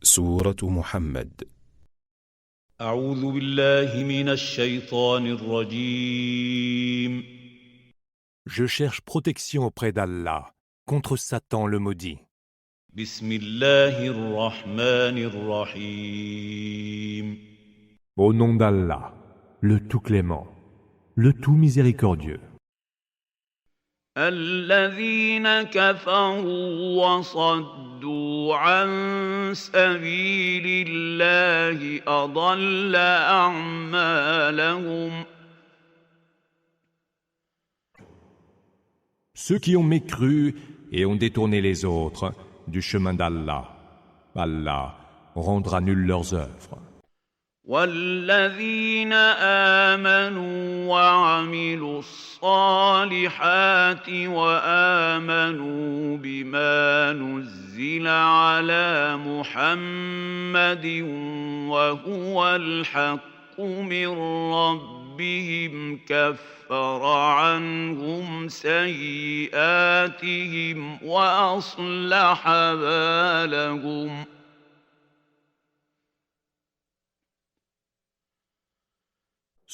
سورة محمد. أعوذ بالله من الشيطان الرجيم. Je cherche protection auprès d'Allah contre Satan le maudit. بسم الله الرحمن الرحيم. Au nom d'Allah, le tout clément, le tout miséricordieux. الذين كفروا وصدوا عن سبيل الله أضل أعمالهم. Ceux qui ont mécru et ont détourné les autres du chemin d'Allah, Allah rendra nulles leurs œuvres. والذين آمنوا وعملوا الصالحات وآمنوا بما نزل على محمد وهو الحق من ربهم كفر عنهم سيئاتهم وأصلح بالهم.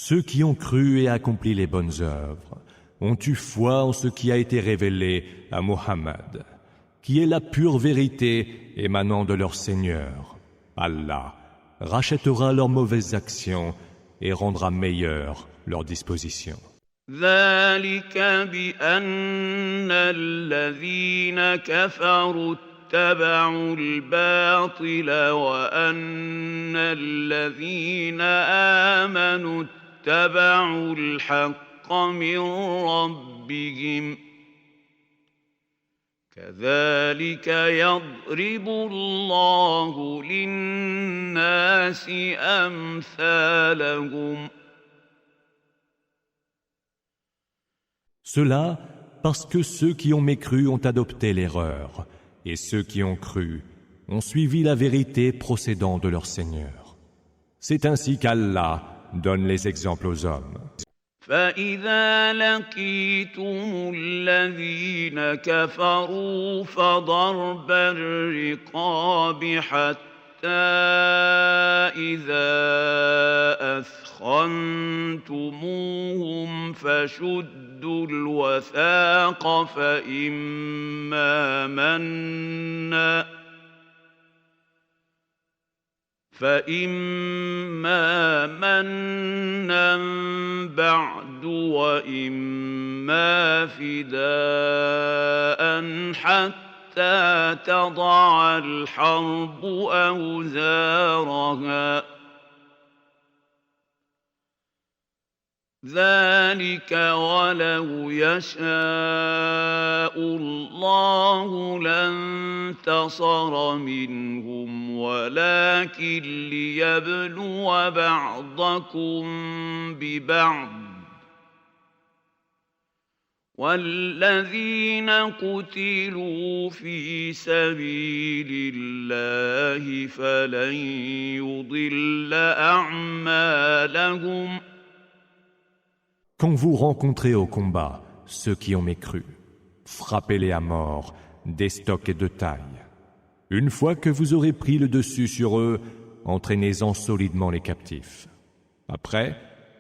Ceux qui ont cru et accompli les bonnes œuvres ont eu foi en ce qui a été révélé à Muhammad, qui est la pure vérité émanant de leur Seigneur. Allah rachètera leurs mauvaises actions et rendra meilleures leurs dispositions. ذلك بأن الذين كفروا اتبعوا الباطل وأن الذين آمنوا اتبعوا الحق من ربهم كذلك يضرب الله للناس أمثالهم. Cela parce que ceux qui ont mécru ont adopté l'erreur, et ceux qui ont cru ont suivi la vérité procédant de leur Seigneur. C'est ainsi qu'Allah donne les exemples aux hommes. فإذا لقيتم الذين كفروا فضرب الرقاب حتى إذا أثخنتموهم فشدوا الوثاق فإما منا بعد وإما فداء حتى تضع الحرب أوزارها. ذلك ولو يشاء الله لانتصر منهم ولكن ليبلو بعضكم ببعض والذين قتلوا في سبيل الله فلن يضل أعمالهم. Quand vous rencontrez au combat ceux qui ont mécru, frappez-les à mort d'estoc et de taille. Une fois que vous aurez pris le dessus sur eux, entraînez-en solidement les captifs. Après,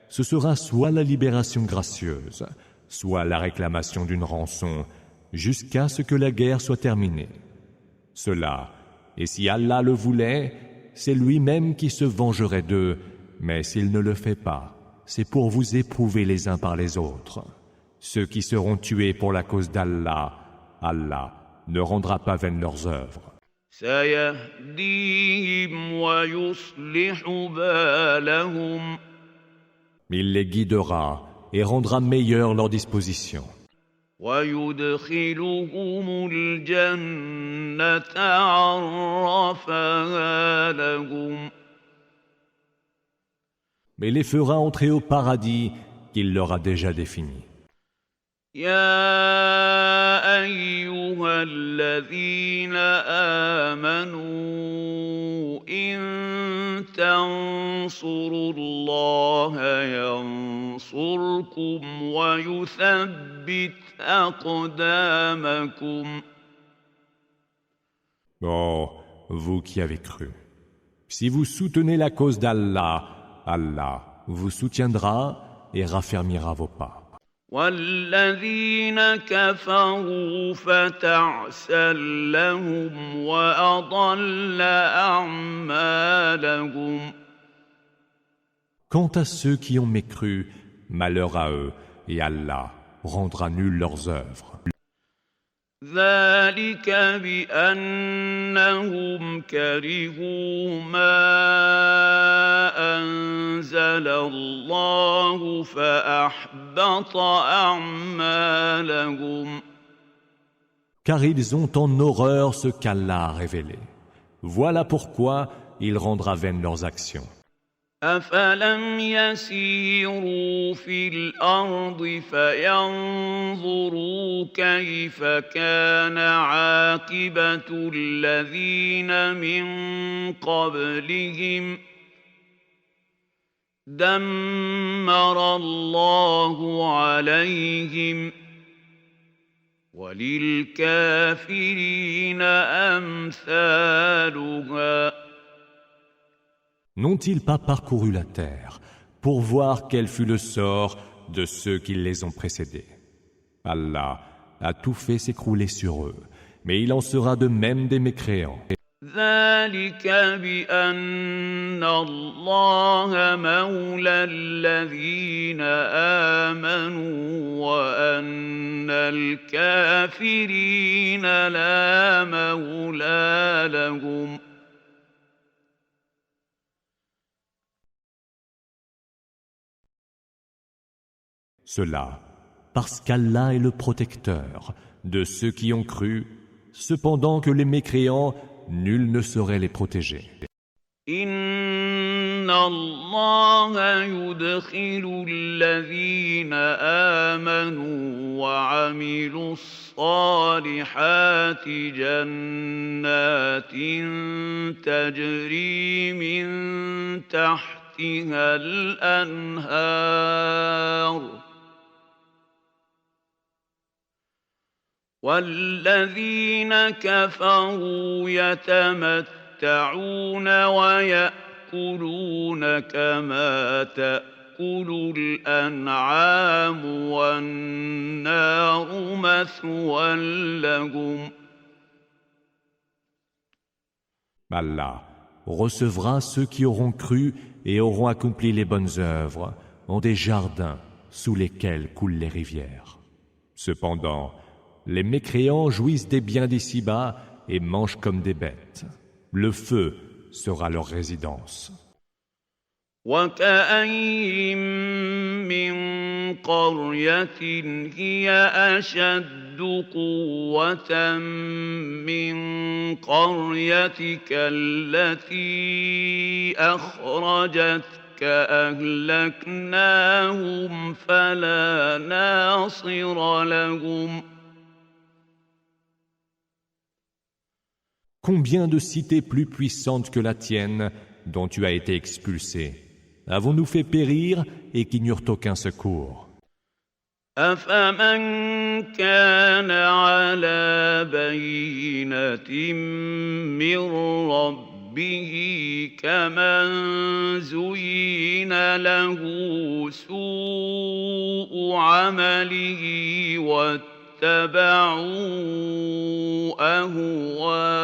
ce sera soit la libération gracieuse, soit la réclamation d'une rançon, jusqu'à ce que la guerre soit terminée. Cela, et si Allah le voulait, c'est lui-même qui se vengerait d'eux, mais s'il ne le fait pas, c'est pour vous éprouver les uns par les autres. Ceux qui seront tués pour la cause d'Allah, Allah ne rendra pas vaines leurs œuvres. Il les guidera et rendra meilleures leurs dispositions. ويدخلهم الجنة عرفها لهم. Mais les fera entrer au paradis qu'il leur a déjà défini. يا أيها الذين آمنوا إن تنصروا الله ينصركم ويثبت أقدامكم. Oh, vous qui avez cru. Si vous soutenez la cause d'Allah, Allah vous soutiendra et raffermira vos pas. والذين كفروا فتعسا لهم وأضل أعمالهم Quant à ceux qui ont mécru, malheur à eux, et Allah rendra nul leurs œuvres. ذلك بأنهم كرهوا ما أنزل الله فأحبط أعمالهم Car ils ont en horreur ce qu'Allah a révélé. Voilà pourquoi il rendra vaines leurs actions. أفلم يسيروا في الأرض فينظروا كيف كان عاقبة الذين من قبلهم دمر الله عليهم وللكافرين أمثالها N'ont-ils pas parcouru la terre pour voir quel fut le sort de ceux qui les ont précédés? Allah a tout fait s'écrouler sur eux, mais il en sera de même des mécréants. ذلك بأن الله مولى الذين آمنوا وأن الكافرين لا مولى لهم Cela parce qu'Allah est le protecteur de ceux qui ont cru, cependant que les mécréants, nul ne saurait les protéger. إن الله يدخل الذين آمنوا وعملوا الصالحات جنات تجري من تحتها الأنهار والذين كفروا يتمتعون ويأكلون كما تأكل الأنعام والنار مثوى لهم Allah recevra ceux qui auront cru et auront accompli les bonnes œuvres en des jardins sous lesquels coulent les rivières. Cependant, les mécréants jouissent des biens d'ici-bas et mangent comme des bêtes. Le feu sera leur résidence. وكأين من قرية هي أشد قوة من قريتك التي أخرجتك أهلكناهم فلا ناصر لهم Combien de cités plus puissantes que la tienne, dont tu as été expulsé, avons-nous fait périr et qui n'eurent aucun secours? أفمن كان على بينة من ربه كمن زين له سوء عمله واتبعوا أهواءهم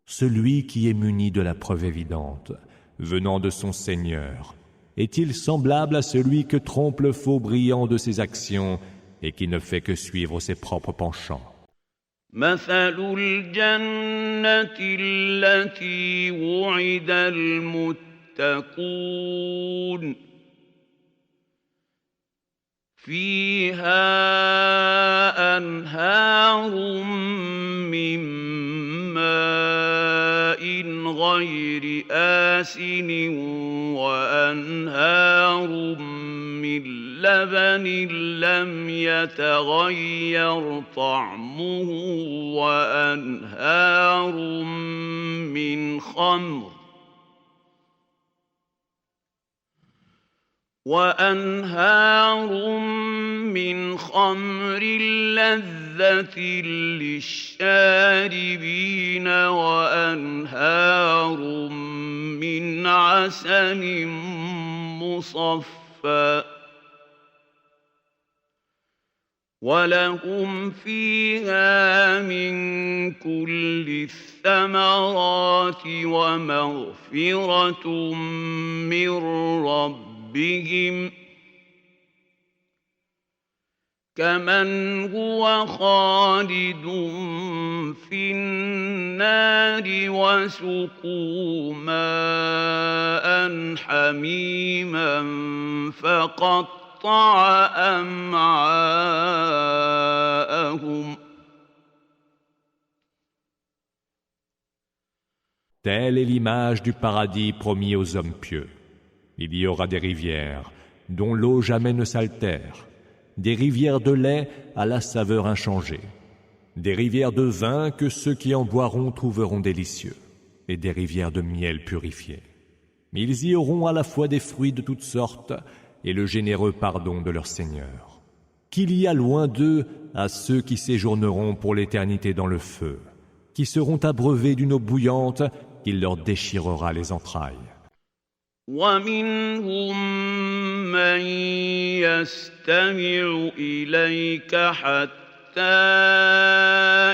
Celui qui est muni de la preuve évidente, venant de son Seigneur, est-il semblable à celui que trompe le faux brillant de ses actions et qui ne fait que suivre ses propres penchants? مثل الجنة التي وعد المتقون فيها أنهار من ماء غير آسن وأنهار من لبن لم يتغير طعمه وأنهار من خمر وأنهار من خمر لذة للشاربين وأنهار من عسل مصفى ولهم فيها من كل الثمرات ومغفرة من ربهم كمن هو خالد في النار وسقوا ماء حميما فقطع أمعاءهم. Telle est l'image du paradis promis aux hommes pieux. Il y aura des rivières, dont l'eau jamais ne s'altère, des rivières de lait à la saveur inchangée, des rivières de vin que ceux qui en boiront trouveront délicieux, et des rivières de miel purifié. Ils y auront à la fois des fruits de toutes sortes et le généreux pardon de leur Seigneur. Qu'il y a loin d'eux à ceux qui séjourneront pour l'éternité dans le feu, qui seront abreuvés d'une eau bouillante qui leur déchirera les entrailles. ومنهم من يستمع إليك حتى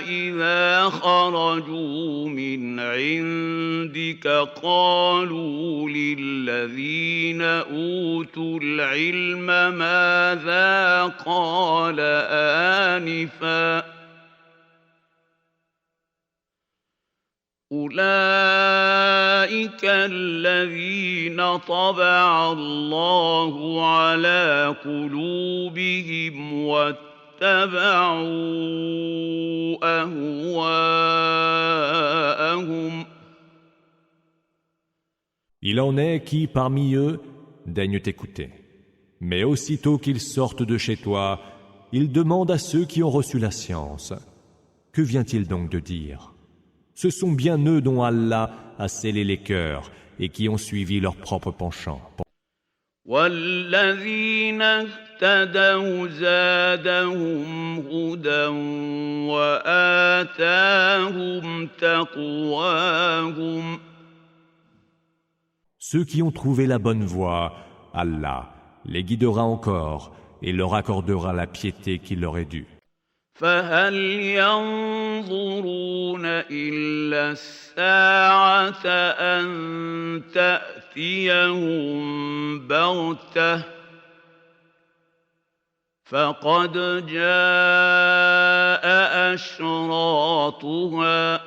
إذا خرجوا من عندك قالوا للذين أوتوا العلم ماذا قال آنفاً أولئك الذين طبع الله على قلوبهم واتبعوا أهواءهم. Il en est qui, parmi eux, daignent t'écouter. Mais aussitôt qu'ils sortent de chez toi, ils demandent à ceux qui ont reçu la science. Que vient-il donc de dire ? Ce sont bien eux dont Allah a scellé les cœurs et qui ont suivi leur propre penchant. والذين اهتدوا زادهم هدى وآتاهم تقواهم. Ceux qui ont trouvé la bonne voie, Allah les guidera encore et leur accordera la piété qui leur est due. فهل ينظرون إلا الساعة أن تأتيهم بغتة فقد جاء أشراطها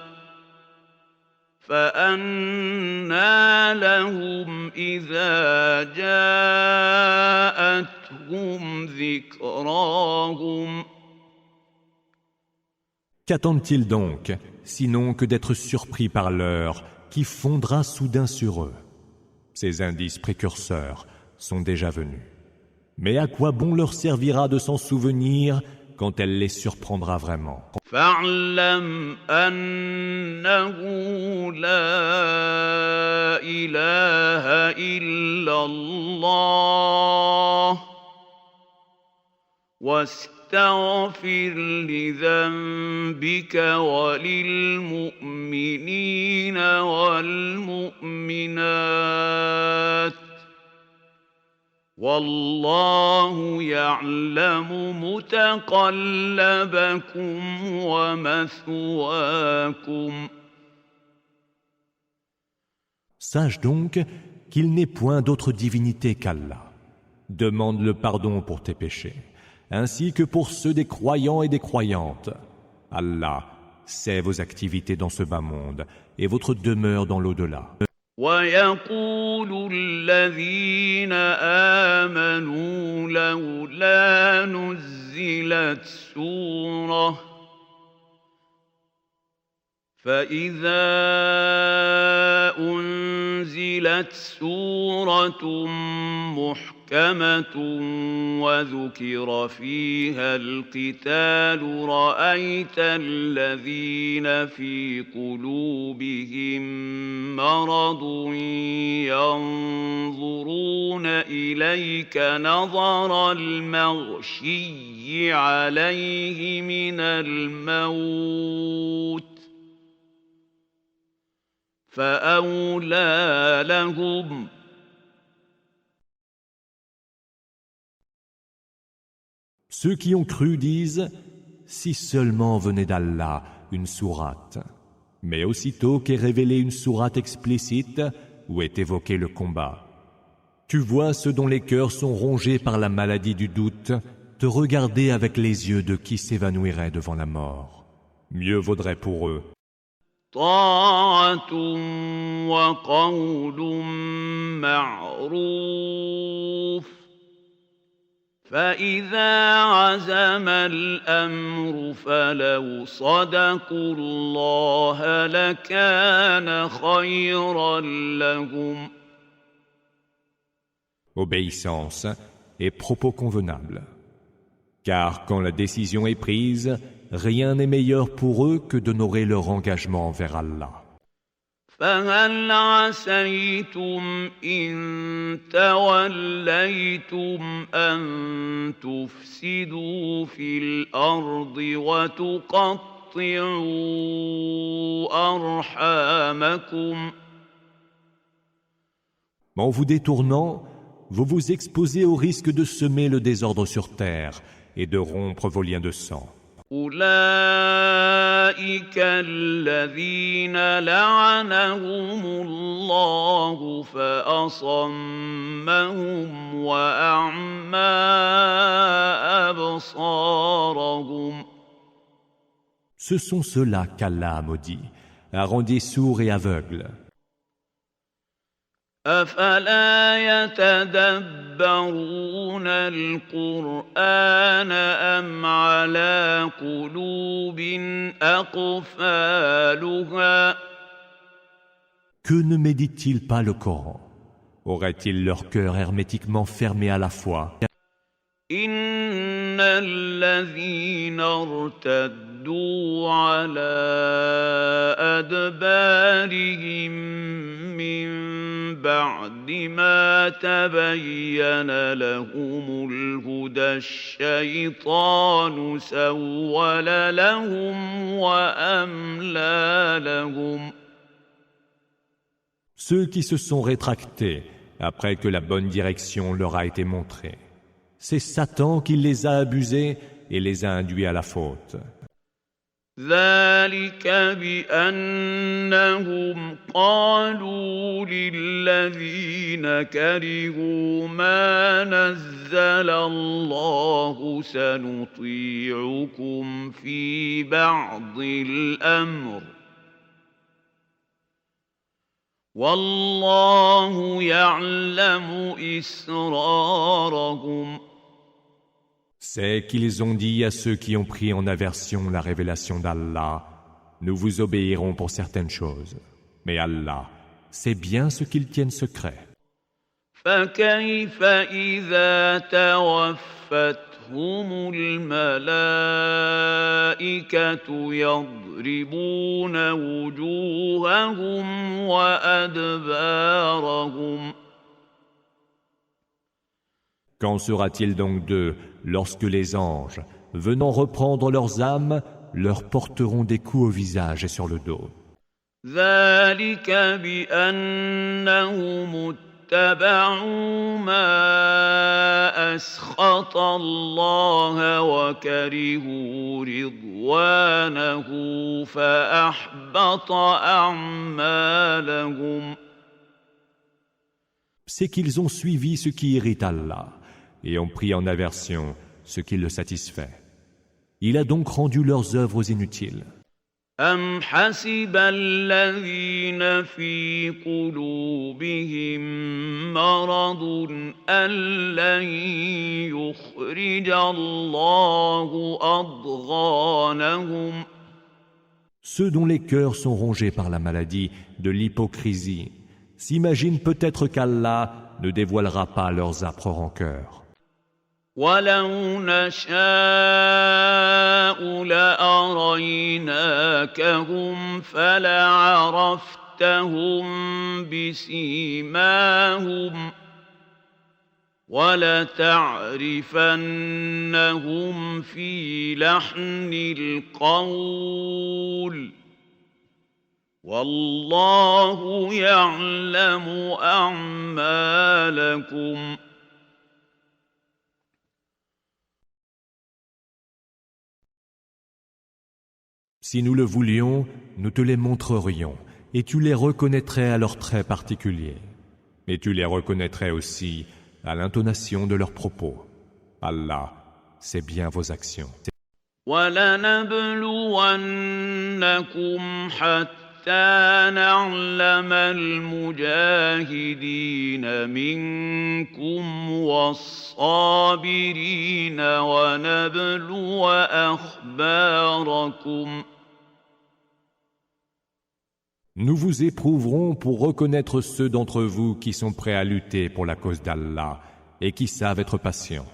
فأنى لهم إذا جاءتهم ذكراهم. Qu'attendent-ils donc, sinon que d'être surpris par l'heure qui fondra soudain sur eux? Ces indices précurseurs sont déjà venus. Mais à quoi bon leur servira de s'en souvenir quand elle les surprendra vraiment? فاعلم أنه لا إله إلا الله واستغفر لذنبك وللمؤمنين والمؤمنات والله يعلم متقلبكم ومثواكم. Sache donc qu'il n'est point d'autre divinité qu'Allah. Demande le pardon pour tes péchés, ainsi que pour ceux des croyants et des croyantes. Allah sait vos activités dans ce bas monde et votre demeure dans l'au-delà. ويقول الذين آمنوا لولا نزلت سورة فإذا أنزلت سورة محكمة محكمة وذكر فيها القتال رأيت الذين في قلوبهم مرض ينظرون إليك نظر المغشي عليه من الموت فأولى لهم Ceux qui ont cru disent « Si seulement venait d'Allah une sourate ». Mais aussitôt qu'est révélée une sourate explicite où est évoqué le combat, tu vois ceux dont les cœurs sont rongés par la maladie du doute te regarder avec les yeux de qui s'évanouirait devant la mort. Mieux vaudrait pour eux طاعة وقول معروف فإذا عزم الأمر فلو صدقوا الله لكان خيرا لهم. obéissance et propos convenables. Car quand la décision est prise, rien n'est meilleur pour eux que d'honorer leur engagement envers Allah. فهل عسيتم إن توليتم أن تفسدوا في الأرض وتقطعوا أرحامكم. En vous détournant, vous vous exposez au risque de semer le désordre sur terre et de rompre vos liens de sang. أولئك الذين لعنهم الله فأصمهم وأعمى أبصارهم. Ce sont ceux-là qu'Allah a maudits, a rendus sourds et aveugles. أفلا يتدبرون القرآن أم على قلوب أقفالها. Que ne méditent-ils pas le Coran? Auraient-ils leur cœur hermétiquement fermé à la foi? إن الذين ارتدوا على أدبارهم من بعد ما تبين لهم الهدى الشيطان سول لهم وأملى لهم. Ceux qui se sont rétractés après que la bonne direction leur a été montrée, c'est Satan qui les a abusés et les a induits à la faute. ذلك بأنهم قالوا للذين كرهوا ما نزل الله سنطيعكم في بعض الأمر والله يعلم إسرارهم. C'est qu'ils ont dit à ceux qui ont pris en aversion la révélation d'Allah, nous vous obéirons pour certaines choses, mais Allah sait bien ce qu'ils tiennent secret. فكيف إذا توفتهم الملائكة يضربون وجوههم وأدبارهم. Qu'en sera-t-il donc d'eux lorsque les anges, venant reprendre leurs âmes, leur porteront des coups au visage et sur le dos? ذلك بأنهم اتبعوا ما أسخط الله وكرهوا رضوانه فأحبط أعمالهم. C'est qu'ils ont suivi ce qui irrite Allah et ont pris en aversion ce qui le satisfait. Il a donc rendu leurs œuvres inutiles. أم حسب الذين في قلوبهم مرض أن لن يخرج الله أضغانهم. Ceux dont les cœurs sont rongés par la maladie de l'hypocrisie s'imaginent peut-être qu'Allah ne dévoilera pas leurs âpres rancœurs. وَلَوْ نَشَاءُ لَأَرَيْنَاكَهُمْ فَلَعَرَفْتَهُم بِسِيمَاهُمْ وَلَتَعْرِفَنَّهُمْ فِي لَحْنِ الْقَوْلِ وَاللَّهُ يَعْلَمُ أَعْمَالَكُمْ Si nous le voulions, nous te les montrerions, et tu les reconnaîtrais à leurs traits particuliers. Et tu les reconnaîtrais aussi à l'intonation de leurs propos. Allah sait bien vos actions. وَلَنَبْلُوَنَّكُمْ حَتَّى نَعْلَمَ الْمُجَاهِدِينَ مِنكُمْ وَالصَّابِرِينَ وَنَبْلُوَ أَخْبَارَكُمْ. Nous vous éprouverons pour reconnaître ceux d'entre vous qui sont prêts à lutter pour la cause d'Allah et qui savent être patients.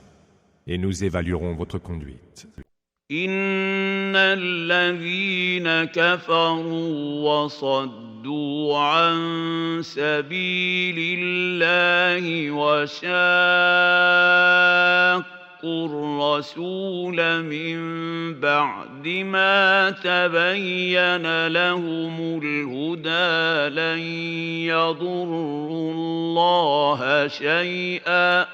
Et nous évaluerons votre conduite. إِنَّ الَّذِينَ كَفَرُوا وَصَدُّوا عَن سَبِيلِ اللَّهِ وَشَاقُّوا الرَّسُولَ مِن بَعْدِ مَا تَبَيَّنَ لَهُمُ الْهُدَىٰ لَن يَضُرُّوا اللَّهَ شَيْئًا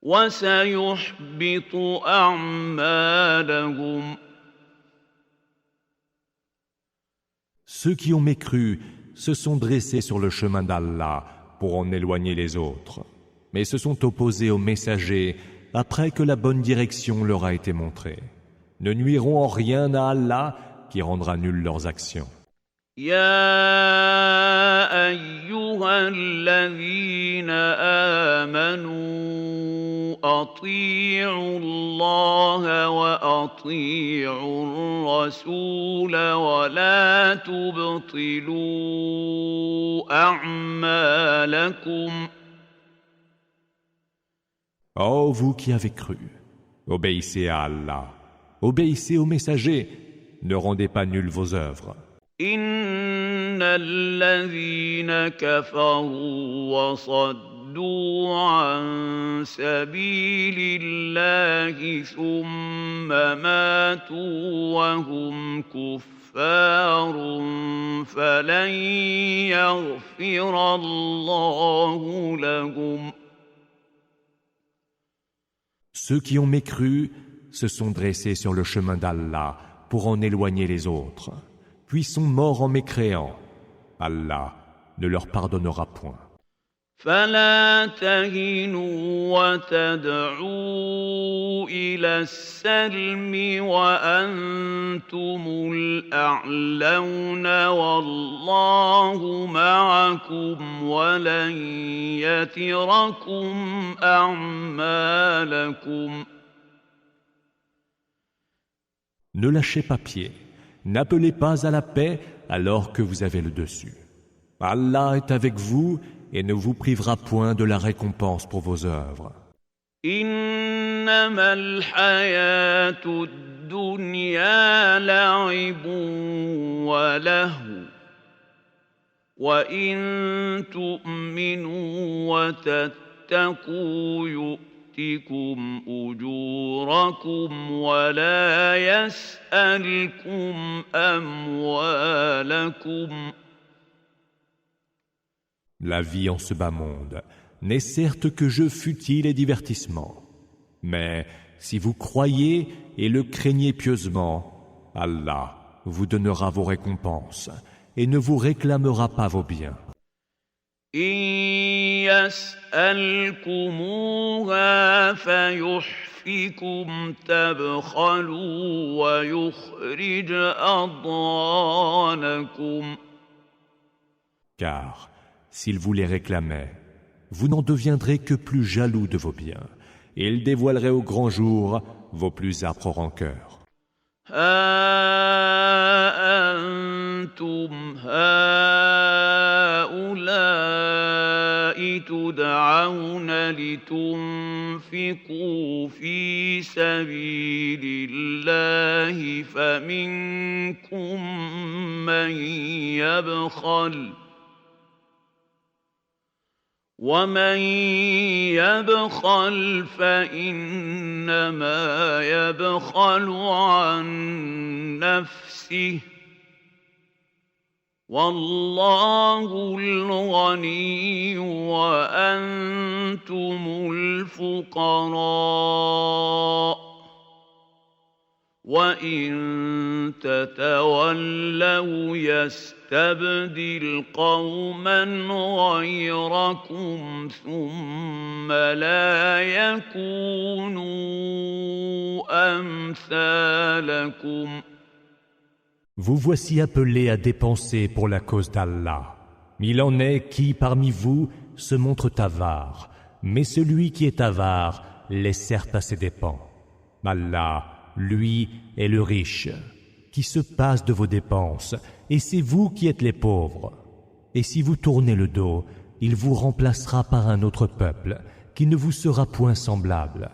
وَسَيُحْبِطُ أَعْمَالَهُمْ. Ceux qui ont mécru se sont dressés sur le chemin d'Allah pour en éloigner les autres, mais se sont opposés aux messagers après que la bonne direction leur a été montrée. Ne nuiront en rien à Allah qui rendra nulles leurs actions. يَا أَيُّهَا الَّذِينَ آمَنُوا أَطِيعُوا اللَّهَ وَأَطِيعُوا الرَّسُولَ وَلَا تُبْطِلُوا أَعْمَالَكُمْ. Ô vous qui avez cru, obéissez à Allah, obéissez aux messagers, ne rendez pas nulles vos œuvres. إِنَّ الَّذِينَ كَفَرُوا وَصَدُّوا عَن سَبِيلِ اللَّهِ ثُمَّ مَاتُوا وَهُمْ كُفَّارٌ فَلَن يَغْفِرَ اللَّهُ لَهُمْ. Ceux qui ont mécru se sont dressés sur le chemin d'Allah pour en éloigner les autres, puis sont morts en mécréants. Allah ne leur pardonnera point. فَلَا تَهِنُوا وَتَدْعُوا إِلَى السَّلْمِ وَأَنْتُمُ الْأَعْلَوْنَ وَاللَّهُ مَعَكُمْ وَلَنْ يَتِرَكُمْ أَعْمَالَكُمْ. Ne lâchez pas pied, n'appelez pas à la paix alors que vous avez le dessus. Allah est avec vous et ne vous privera point de la récompense pour vos œuvres. إِنَّمَا الْحَيَاةُ الدُّنْيَا لَعِبٌ وَلَهْوٌ وَإِن تُؤْمِنُوا وَتَتَّقُوا يُؤْتِكُمْ أُجُورَكُمْ وَلَا يَسْأَلْكُمْ أَمْوَالَكُمْ. La vie en ce bas monde n'est certes que jeu futile et divertissement. Mais si vous croyez et le craignez pieusement, Allah vous donnera vos récompenses et ne vous réclamera pas vos biens. إِن يَسْأَلْكُمُوهَا فَيُحْفِكُمْ تَبْخَلُوا وَيُخْرِجْ أَضْغَانَكُمْ. Car s'il vous les réclamait, vous n'en deviendrez que plus jaloux de vos biens, et il dévoilerait au grand jour vos plus âpres rancœurs. ها أنتم هؤلاء تدعون لتنفقوا في سبيل الله فمنكم من يبخل ومن يبخل فإنما يبخل عن نفسه والله الغني وأنتم الفقراء وإن تتولوا يستبدل قوما غيركم ثم لا يكونوا أمثالكم. Vous voici appelés à dépenser pour la cause d'Allah. Il en est qui, parmi vous, se montre avare, mais celui qui est avare l'est certes à ses dépens. Allah, lui, est le riche, qui se passe de vos dépenses, et c'est vous qui êtes les pauvres. Et si vous tournez le dos, il vous remplacera par un autre peuple, qui ne vous sera point semblable.